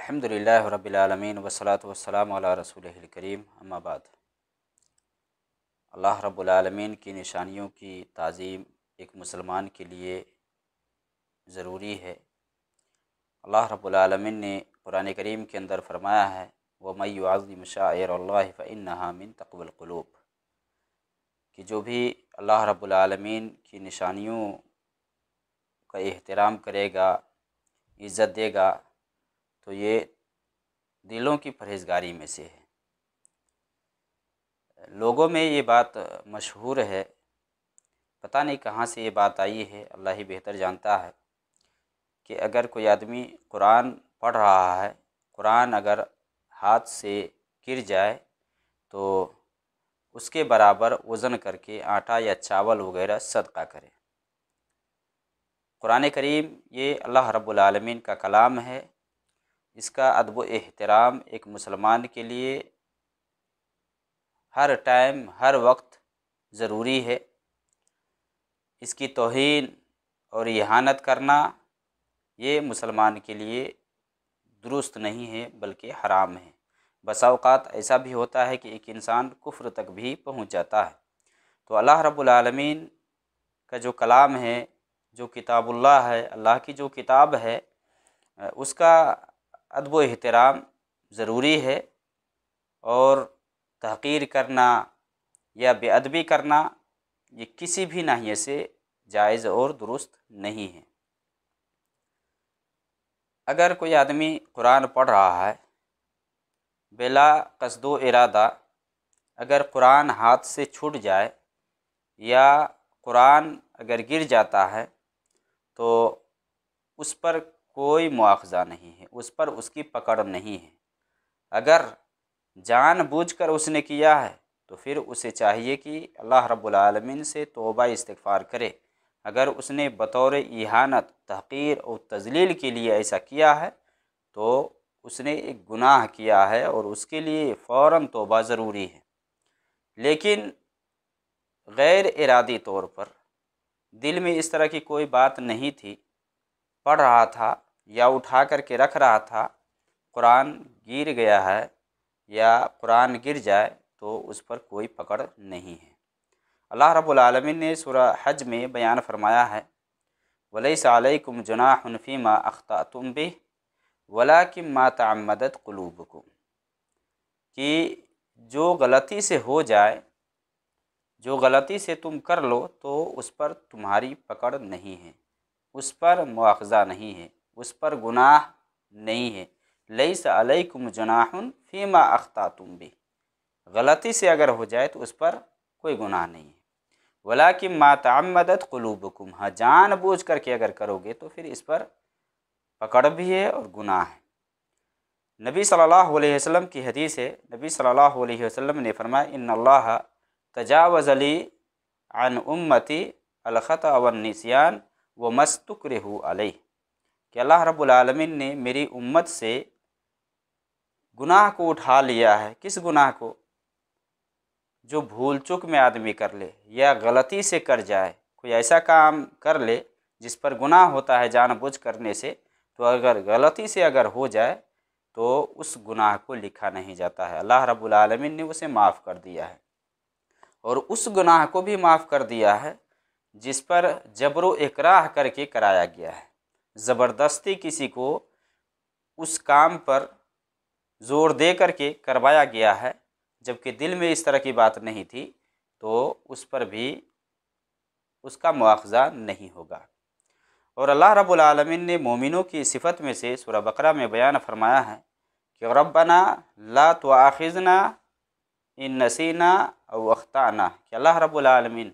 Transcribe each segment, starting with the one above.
अल्हम्दुलिल्लाहि रब्बिल आलमीन वस्सलातु वस्सलामु अला रसूलिहिल करीम अम्मा बाद। अल्लाह रब्बुल आलमीन की निशानियों की ताज़ीम एक मुसलमान के लिए ज़रूरी है। अल्लाह रब्बुल आलमीन ने कुरान करीम के अंदर फरमाया है, वमन युअज़्ज़िम शाइरअल्लाहि फ़इन्नहा मिन तक़वल क़ुलूब, कि जो भी अल्लाह रब्बुल आलमीन की निशानियों का एहतराम करेगा, इज़्ज़त देगा, तो ये दिलों की परहेज़गारी में से है। लोगों में ये बात मशहूर है, पता नहीं कहाँ से ये बात आई है, अल्लाह ही बेहतर जानता है, कि अगर कोई आदमी कुरान पढ़ रहा है, कुरान अगर हाथ से गिर जाए तो उसके बराबर वज़न करके आटा या चावल वगैरह सदका करे। कुरान करीम ये अल्लाह रब्बुल आलमीन का कलाम है। इसका अदब व एहतराम एक मुसलमान के लिए हर टाइम हर वक्त ज़रूरी है। इसकी तौहीन और इहानत करना ये मुसलमान के लिए दुरुस्त नहीं है, बल्कि हराम है। बसा औक़ात ऐसा भी होता है कि एक इंसान कुफ्र तक भी पहुँच जाता है। तो अल्लाह रब्बुल आलमीन का जो कलाम है, जो किताबुल्लाह है, अल्लाह की जो किताब है, उसका अदब व एहतराम ज़रूरी है। और तहक़ीर करना या बेअदबी करना ये किसी भी नाहिए से जायज़ और दुरुस्त नहीं है। अगर कोई आदमी कुरान पढ़ रहा है, बिला क़स्दो इरादा अगर कुरान हाथ से छूट जाए या कुरान अगर गिर जाता है तो उस पर कोई मुआख़ज़ा नहीं है, उस पर उसकी पकड़ नहीं है। अगर जानबूझकर उसने किया है तो फिर उसे चाहिए कि अल्लाह रब्बुल आलमीन से तौबा इस्तिग़फ़ार करे। अगर उसने बतौर इहानत, तहक़ीर और तज़लील के लिए ऐसा किया है तो उसने एक गुनाह किया है और उसके लिए फ़ौरन तौबा ज़रूरी है। लेकिन गैर इरादी तौर पर दिल में इस तरह की कोई बात नहीं थी, पढ़ रहा था या उठा करके रख रहा था, कुरान गिर गया है या कुरान गिर जाए तो उस पर कोई पकड़ नहीं है। अल्लाह रब्बुल आलमीन ने सूरह हज में बयान फरमाया है, वलैसा अलैकुम जुनाहुन फ़ीमा अख़्तअतुम बिह वलाकिन मा तअम्मदत क़ुलूबुकुम, कि जो गलती से हो जाए, जो गलती से तुम कर लो तो उस पर तुम्हारी पकड़ नहीं है, उस पर मुआख़ज़ा नहीं है, उस पर गुनाह नहीं है। लैसा अलैकुम जुनाहुन फ़ीमा अख़्तअतुम बिह, गलती से अगर हो जाए तो उस पर कोई गुनाह नहीं है। वलाकिन मा तअम्मदत क़ुलूबुकुम, हाँ जानबूझ करके अगर करोगे तो फिर इस पर पकड़ भी है और गुनाह है। नबी सल्लल्लाहु अलैहि वसल्लम की हदीस है, नबी सल्लल्लाहु अलैहि वसल्लम ने फरमाया, इन्नल्लाह तजावज़ ली अन उम्मती अल ख़ता वन निस्यान व मस्तुकरिहु अलैह, कि अल्लाह रब्बुल आलमीन ने मेरी उम्मत से गुनाह को उठा लिया है। किस गुनाह को? जो भूल चूक में आदमी कर ले या गलती से कर जाए, कोई ऐसा काम कर ले जिस पर गुनाह होता है जानबूझ करने से, तो अगर गलती से अगर हो जाए तो उस गुनाह को लिखा नहीं जाता है। अल्लाह रब्बुल आलमीन ने उसे माफ़ कर दिया है। और उस गुनाह को भी माफ़ कर दिया है जिस पर जबर इकराह करके कराया गया है, ज़बरदस्ती किसी को उस काम पर ज़ोर दे करके करवाया गया है, जबकि दिल में इस तरह की बात नहीं थी, तो उस पर भी उसका मुआख़ज़ा नहीं होगा। और अल्लाह रब्बुल आलमीन ने मोमिनों की सिफ़त में से सूरह बकरा में बयान फरमाया है कि रब्बना ला तुआख़िज़ना इन नसीना औ अख़्ताना, कि अल्लाह रब्बुल आलमीन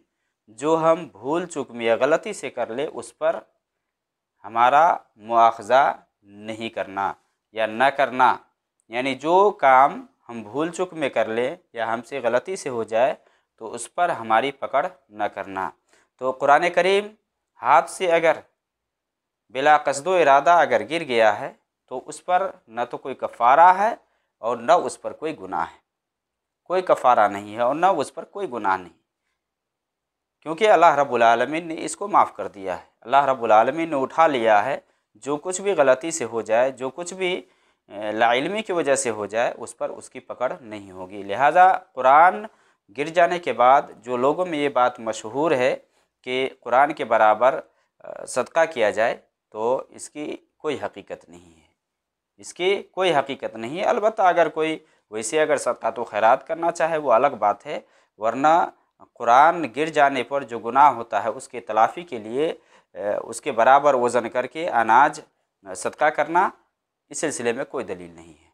जो हम भूल चूक में या गलती से कर ले उस पर हमारा मुआख़ज़ा नहीं करना या न करना। यानी जो काम हम भूल चूक में कर ले या हमसे गलती से हो जाए तो उस पर हमारी पकड़ न करना। तो कुरान करीम हाथ से अगर बिला क़स्दो इरादा अगर गिर गया है तो उस पर न तो कोई कफ़ारा है और न उस पर कोई गुनाह है, कोई कफ़ारा नहीं है और न उस पर कोई गुनाह नहीं, क्योंकि अल्लाह रब्बुल आलमीन ने इसको माफ़ कर दिया है। अल्लाह रब्बुल आलमीन ने उठा लिया है। जो कुछ भी गलती से हो जाए, जो कुछ भी लाइल्मी की वजह से हो जाए उस पर उसकी पकड़ नहीं होगी। लिहाजा कुरान गिर जाने के बाद जो लोगों में ये बात मशहूर है कि कुरान के बराबर सदका किया जाए, तो इसकी कोई हकीकत नहीं है, इसकी कोई हकीकत नहीं है। अलबत्ता अगर कोई वैसे अगर सदका तो खैरात करना चाहे वो अलग बात है, वरना कुरान गिर जाने पर जो गुनाह होता है उसके तलाफ़ी के लिए उसके बराबर वज़न करके अनाज सदका करना, इस सिलसिले में कोई दलील नहीं है।